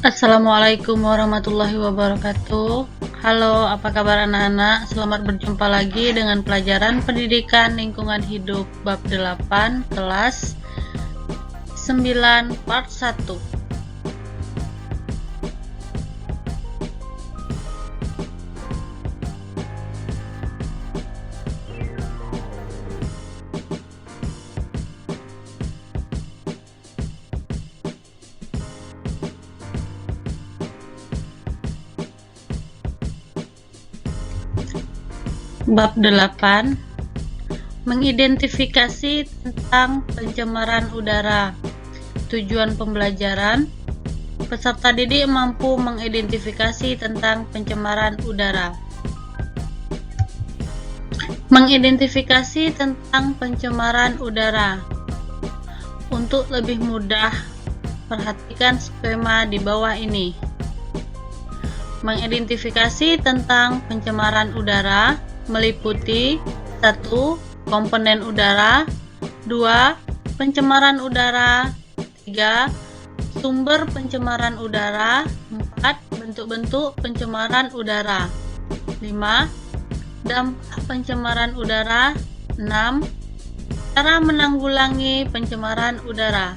Assalamualaikum warahmatullahi wabarakatuh. Halo, apa kabar anak-anak? Selamat berjumpa lagi dengan pelajaran Pendidikan Lingkungan Hidup bab 8 kelas 9 part 1. Bab 8, mengidentifikasi tentang pencemaran udara. Tujuan pembelajaran, peserta didik mampu mengidentifikasi tentang pencemaran udara. Mengidentifikasi tentang pencemaran udara. Untuk lebih mudah, perhatikan skema di bawah ini. Mengidentifikasi tentang pencemaran udara meliputi 1. Komponen udara, 2. Pencemaran udara, 3. Sumber pencemaran udara, 4. Bentuk-bentuk pencemaran udara, 5. Dampak pencemaran udara, 6. Cara menanggulangi pencemaran udara.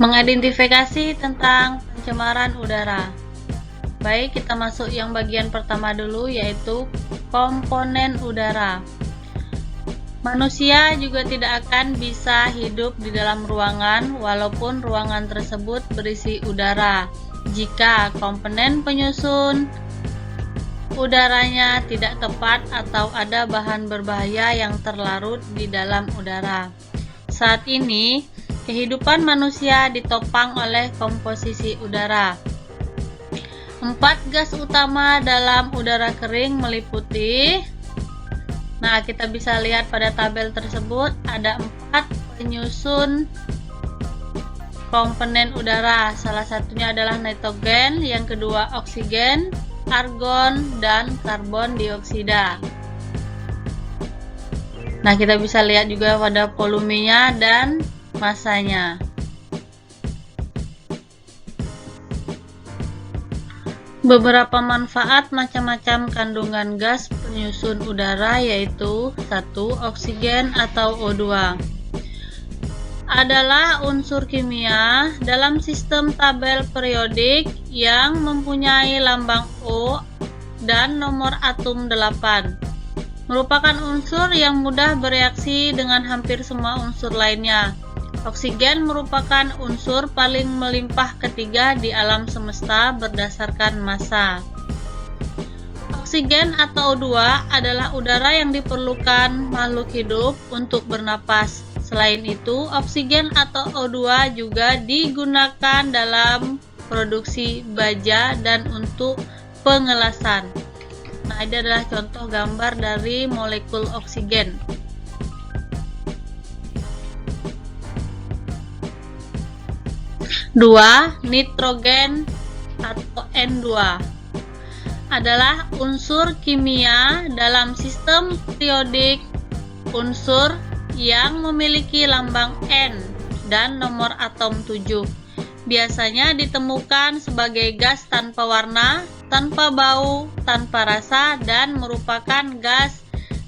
Mengidentifikasi tentang pencemaran udara. Baik, kita masuk yang bagian pertama dulu, yaitu komponen udara. Manusia juga tidak akan bisa hidup di dalam ruangan walaupun ruangan tersebut berisi udara jika komponen penyusun udaranya tidak tepat atau ada bahan berbahaya yang terlarut di dalam udara. Saat ini, kehidupan manusia ditopang oleh komposisi udara. 4 gas utama dalam udara kering meliputi, nah kita bisa lihat pada tabel tersebut ada 4 penyusun komponen udara. Salah satunya adalah nitrogen, yang kedua oksigen, argon, dan karbon dioksida. Nah, kita bisa lihat juga pada volumenya dan masanya. Beberapa manfaat macam-macam kandungan gas penyusun udara, yaitu 1. Oksigen atau O2 adalah unsur kimia dalam sistem tabel periodik yang mempunyai lambang O dan nomor atom 8. Merupakan unsur yang mudah bereaksi dengan hampir semua unsur lainnya. Oksigen merupakan unsur paling melimpah ketiga di alam semesta berdasarkan massa. Oksigen atau O2 adalah udara yang diperlukan makhluk hidup untuk bernapas. Selain itu, oksigen atau O2 juga digunakan dalam produksi baja dan untuk pengelasan. Nah, ini adalah contoh gambar dari molekul oksigen. 2. Nitrogen atau N2 adalah unsur kimia dalam sistem periodik, unsur yang memiliki lambang N dan nomor atom 7. Biasanya ditemukan sebagai gas tanpa warna, tanpa bau, tanpa rasa, dan merupakan gas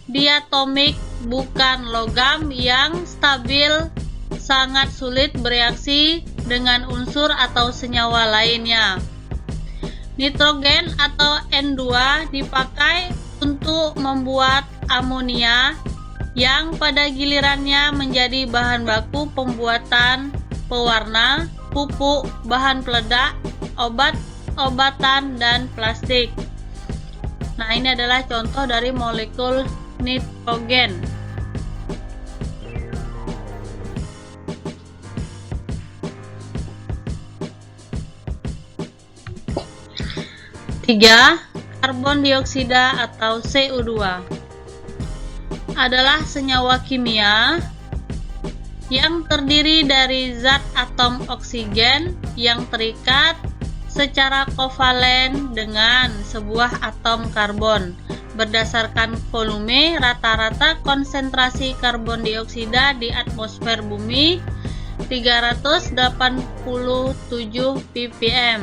diatomik, bukan logam, yang stabil, sangat sulit bereaksi dengan unsur atau senyawa lainnya. Nitrogen atau N2 dipakai untuk membuat amonia yang pada gilirannya menjadi bahan baku pembuatan pewarna, pupuk, bahan peledak, obat-obatan, dan plastik. Nah, ini adalah contoh dari molekul nitrogen. 3. Karbon dioksida atau CO2 adalah senyawa kimia yang terdiri dari zat atom oksigen yang terikat secara kovalen dengan sebuah atom karbon. Berdasarkan volume, rata-rata konsentrasi karbon dioksida di atmosfer bumi 387 ppm.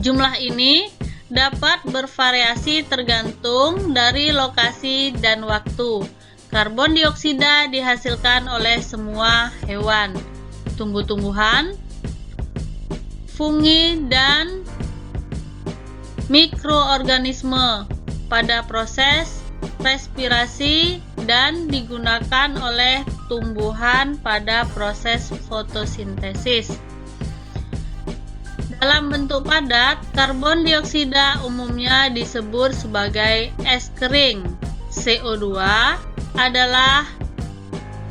Jumlah ini dapat bervariasi tergantung dari lokasi dan waktu. Karbon dioksida dihasilkan oleh semua hewan, tumbuh-tumbuhan, fungi, dan mikroorganisme pada proses respirasi dan digunakan oleh tumbuhan pada proses fotosintesis. Dalam bentuk padat, karbon dioksida umumnya disebut sebagai es kering. CO2 adalah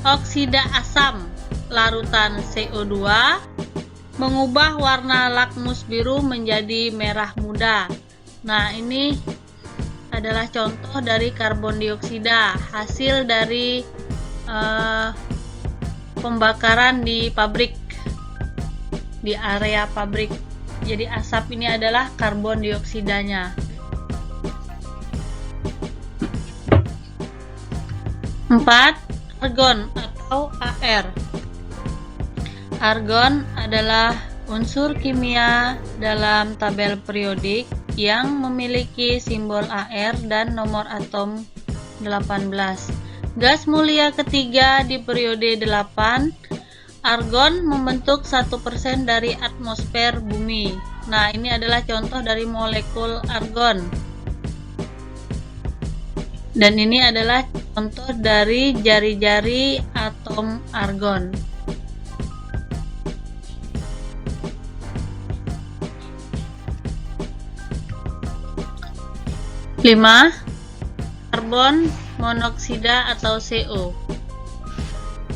oksida asam. Larutan CO2 mengubah warna lakmus biru menjadi merah muda. Nah, ini adalah contoh dari karbon dioksida, hasil dari pembakaran di pabrik, di area pabrik. Jadi asap ini adalah karbon dioksidanya. 4. Argon atau AR. Argon adalah unsur kimia dalam tabel periodik yang memiliki simbol AR dan nomor atom 18. Gas mulia ketiga di periode 8, argon membentuk 1% dari atmosfer bumi. Nah, ini adalah contoh dari molekul argon. Dan ini adalah contoh dari jari-jari atom argon. Lima, karbon monoksida atau CO.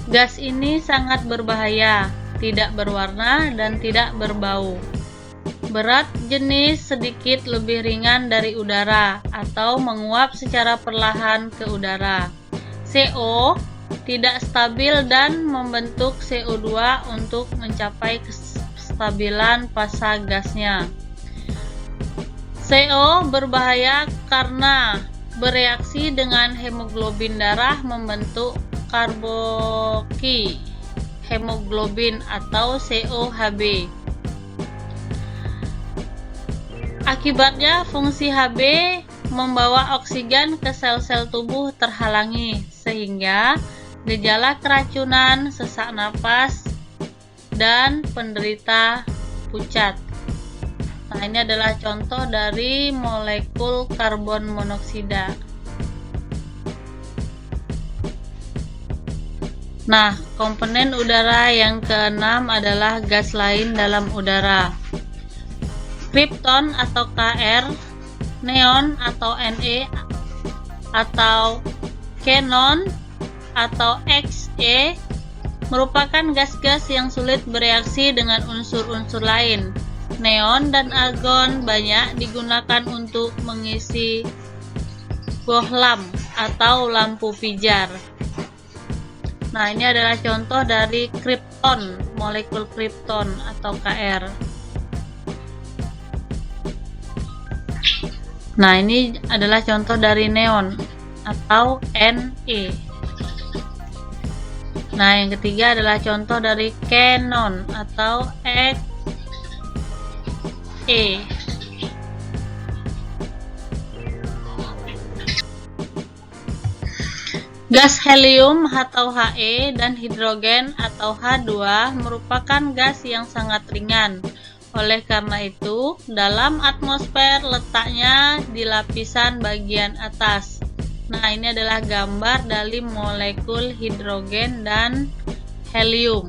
Gas ini sangat berbahaya, tidak berwarna dan tidak berbau. Berat jenis sedikit lebih ringan dari udara atau menguap secara perlahan ke udara. CO tidak stabil dan membentuk CO2 untuk mencapai kestabilan fasa gasnya. CO berbahaya karena bereaksi dengan hemoglobin darah membentuk karboksi hemoglobin atau COHB. Akibatnya fungsi Hb membawa oksigen ke sel-sel tubuh terhalangi, sehingga gejala keracunan, sesak napas, dan penderita pucat. Nah, ini adalah contoh dari molekul karbon monoksida. Nah, komponen udara yang keenam adalah gas lain dalam udara. Krypton atau Kr, neon atau Ne, atau xenon atau Xe merupakan gas-gas yang sulit bereaksi dengan unsur-unsur lain. Neon dan argon banyak digunakan untuk mengisi bohlam atau lampu pijar. Nah, ini adalah contoh dari krypton, molekul krypton atau Kr. Nah, ini adalah contoh dari neon atau Ne. Nah, yang ketiga adalah contoh dari xenon atau Xe. Gas helium atau He dan hidrogen atau H2 merupakan gas yang sangat ringan. Oleh karena itu, dalam atmosfer letaknya di lapisan bagian atas. Nah, ini adalah gambar dari molekul hidrogen dan helium.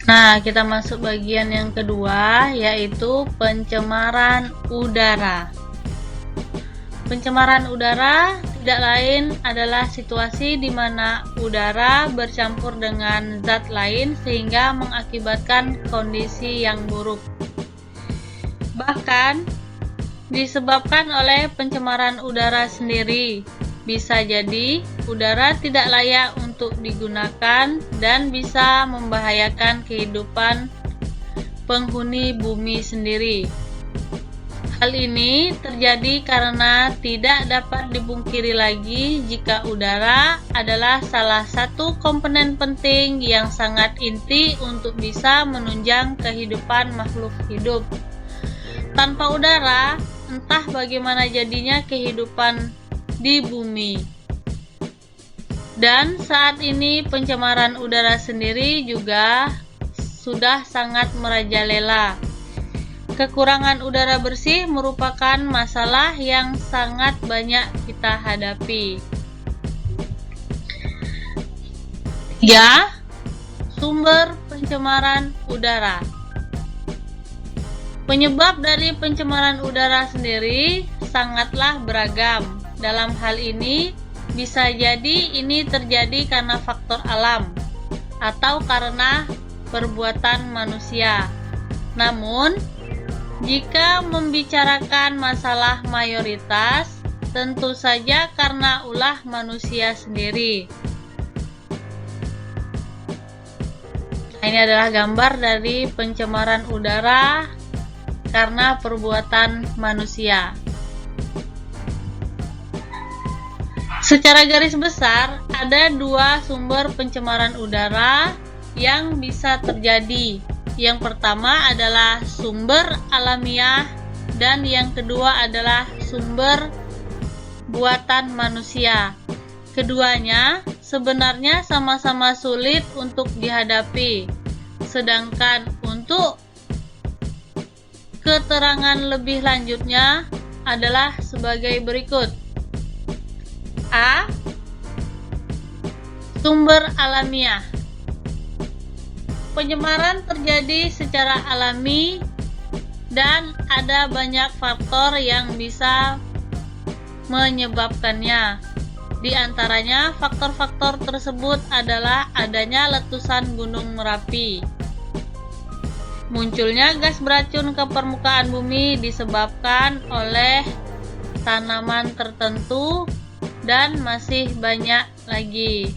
Nah, kita masuk bagian yang kedua, yaitu pencemaran udara. Pencemaran udara tidak lain adalah situasi di mana udara bercampur dengan zat lain sehingga mengakibatkan kondisi yang buruk. Bahkan disebabkan oleh pencemaran udara sendiri. Bisa jadi udara tidak layak untuk digunakan dan bisa membahayakan kehidupan penghuni bumi sendiri. Hal ini terjadi karena tidak dapat dipungkiri lagi jika udara adalah salah satu komponen penting yang sangat inti untuk bisa menunjang kehidupan makhluk hidup. Tanpa udara, entah bagaimana jadinya kehidupan di bumi. Dan saat ini pencemaran udara sendiri juga sudah sangat merajalela. Kekurangan udara bersih merupakan masalah yang sangat banyak kita hadapi. Ya, sumber pencemaran udara. Penyebab dari pencemaran udara sendiri sangatlah beragam. Dalam hal ini, bisa jadi ini terjadi karena faktor alam atau karena perbuatan manusia. Namun, jika membicarakan masalah mayoritas, tentu saja karena ulah manusia sendiri. Nah, ini adalah gambar dari pencemaran udara karena perbuatan manusia. Secara garis besar, ada dua sumber pencemaran udara yang bisa terjadi. Yang pertama adalah sumber alamiah dan yang kedua adalah sumber buatan manusia. Keduanya sebenarnya sama-sama sulit untuk dihadapi. Sedangkan untuk keterangan lebih lanjutnya adalah sebagai berikut. A. Sumber alamiah. Pencemaran terjadi secara alami dan ada banyak faktor yang bisa menyebabkannya. Di antaranya, faktor-faktor tersebut adalah adanya letusan Gunung Merapi. Munculnya gas beracun ke permukaan bumi disebabkan oleh tanaman tertentu dan masih banyak lagi.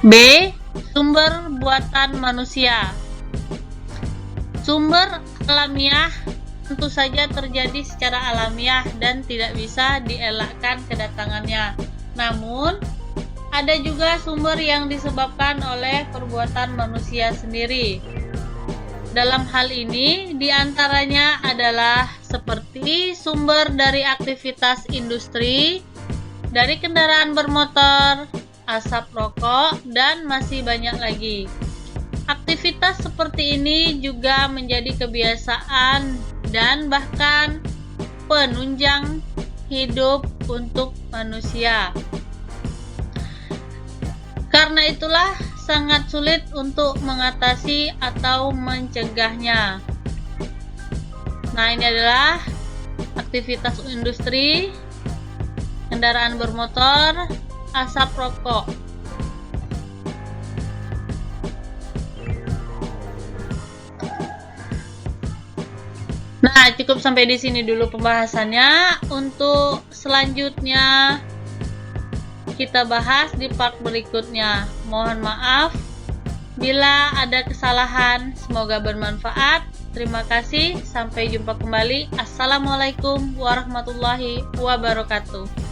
B. Sumber buatan manusia. Sumber alamiah tentu saja terjadi secara alamiah dan tidak bisa dielakkan kedatangannya. Namun, ada juga sumber yang disebabkan oleh perbuatan manusia sendiri. Dalam hal ini, diantaranya adalah seperti sumber dari aktivitas industri, dari kendaraan bermotor, asap rokok, dan masih banyak lagi. Aktivitas seperti ini juga menjadi kebiasaan dan bahkan penunjang hidup untuk manusia. Karena itulah sangat sulit untuk mengatasi atau mencegahnya. Nah, ini adalah aktivitas industri, kendaraan bermotor, asap rokok. Nah, cukup sampai di sini dulu pembahasannya. Untuk selanjutnya kita bahas di part berikutnya. Mohon maaf bila ada kesalahan, semoga bermanfaat. Terima kasih, sampai jumpa kembali. Assalamualaikum warahmatullahi wabarakatuh.